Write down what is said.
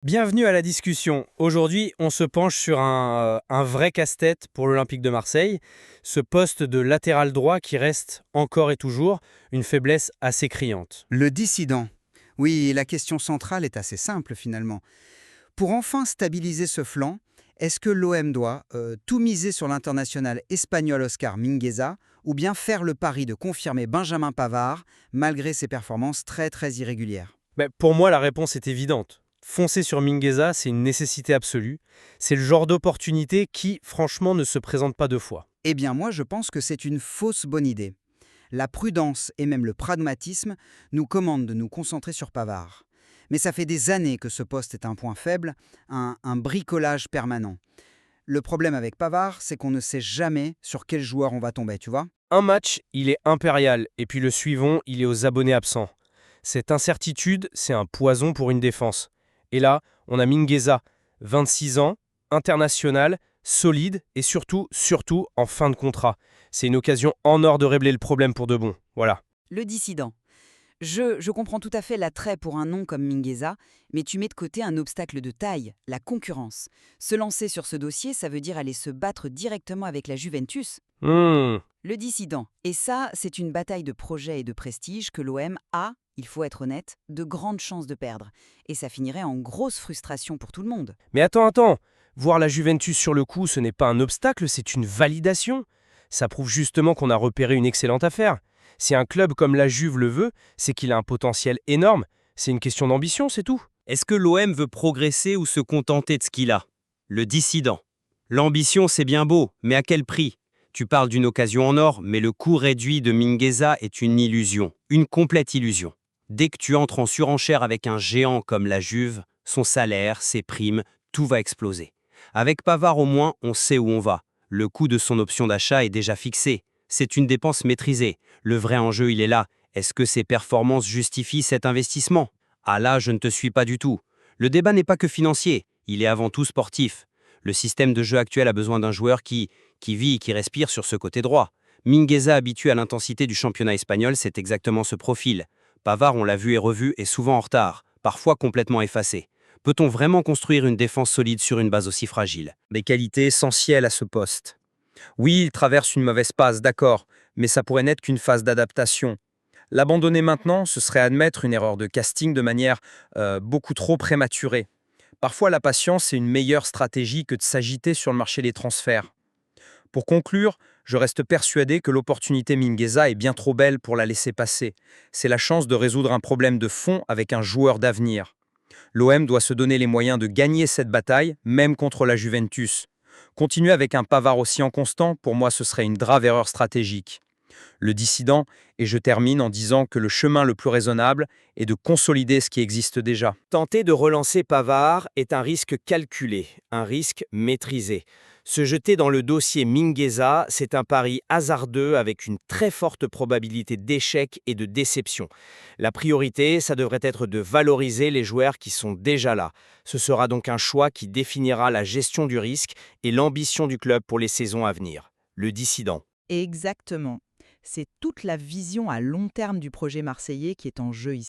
Bienvenue à la discussion. Aujourd'hui, on se penche sur un vrai casse-tête pour l'Olympique de Marseille, ce poste de latéral droit qui reste encore et toujours une faiblesse assez criante. Le dissident. Oui, la question centrale est assez simple finalement. Pour enfin stabiliser ce flanc, est-ce que l'OM doit tout miser sur l'international espagnol Oscar Mingueza ou bien faire le pari de confirmer Benjamin Pavard malgré ses performances très irrégulières? Mais pour moi, la réponse est évidente. Foncer sur Mingueza, c'est une nécessité absolue. C'est le genre d'opportunité qui, franchement, ne se présente pas deux fois. Eh bien moi je pense que c'est une fausse bonne idée. La prudence et même le pragmatisme nous commandent de nous concentrer sur Pavard. Mais ça fait des années que ce poste est un point faible, un bricolage permanent. Le problème avec Pavard, c'est qu'on ne sait jamais sur quel joueur on va tomber, tu vois? Un match, il est impérial, et puis le suivant, il est aux abonnés absents. Cette incertitude, c'est un poison pour une défense. Et là, on a Mingueza, 26 ans, international, solide et surtout en fin de contrat. C'est une occasion en or de régler le problème pour de bon. Voilà. Le dissident. Je comprends tout à fait l'attrait pour un nom comme Mingueza, mais tu mets de côté un obstacle de taille, la concurrence. Se lancer sur ce dossier, ça veut dire aller se battre directement avec la Juventus. Hmm. Le dissident. Et ça, c'est une bataille de projet et de prestige que l'OM a, il faut être honnête, de grandes chances de perdre. Et ça finirait en grosse frustration pour tout le monde. Mais attends. Voir la Juventus sur le coup, ce n'est pas un obstacle, c'est une validation. Ça prouve justement qu'on a repéré une excellente affaire. Si un club comme la Juve le veut, c'est qu'il a un potentiel énorme. C'est une question d'ambition, c'est tout. Est-ce que l'OM veut progresser ou se contenter de ce qu'il a? Le dissident. L'ambition, c'est bien beau, mais à quel prix? Tu parles d'une occasion en or, mais le coût réduit de Mingueza est une illusion, une complète illusion. Dès que tu entres en surenchère avec un géant comme la Juve, son salaire, ses primes, tout va exploser. Avec Pavard au moins, on sait où on va. Le coût de son option d'achat est déjà fixé. C'est une dépense maîtrisée. Le vrai enjeu, il est là. Est-ce que ses performances justifient cet investissement? Ah là, je ne te suis pas du tout. Le débat n'est pas que financier, il est avant tout sportif. Le système de jeu actuel a besoin d'un joueur qui vit et qui respire sur ce côté droit. Mingueza, habitué à l'intensité du championnat espagnol, c'est exactement ce profil. Pavard, on l'a vu et revu, est souvent en retard, parfois complètement effacé. Peut-on vraiment construire une défense solide sur une base aussi fragile? Des qualités essentielles à ce poste. Oui, il traverse une mauvaise passe, d'accord, mais ça pourrait n'être qu'une phase d'adaptation. L'abandonner maintenant, ce serait admettre une erreur de casting de manière beaucoup trop prématurée. Parfois, la patience est une meilleure stratégie que de s'agiter sur le marché des transferts. Pour conclure, je reste persuadé que l'opportunité Mingueza est bien trop belle pour la laisser passer. C'est la chance de résoudre un problème de fond avec un joueur d'avenir. L'OM doit se donner les moyens de gagner cette bataille, même contre la Juventus. Continuer avec un Pavard aussi inconstant, pour moi, ce serait une grave erreur stratégique. Le dissident, et je termine en disant que le chemin le plus raisonnable est de consolider ce qui existe déjà. Tenter de relancer Pavard est un risque calculé, un risque maîtrisé. Se jeter dans le dossier Mingueza, c'est un pari hasardeux avec une très forte probabilité d'échec et de déception. La priorité, ça devrait être de valoriser les joueurs qui sont déjà là. Ce sera donc un choix qui définira la gestion du risque et l'ambition du club pour les saisons à venir. Le dissident. Exactement. C'est toute la vision à long terme du projet marseillais qui est en jeu ici.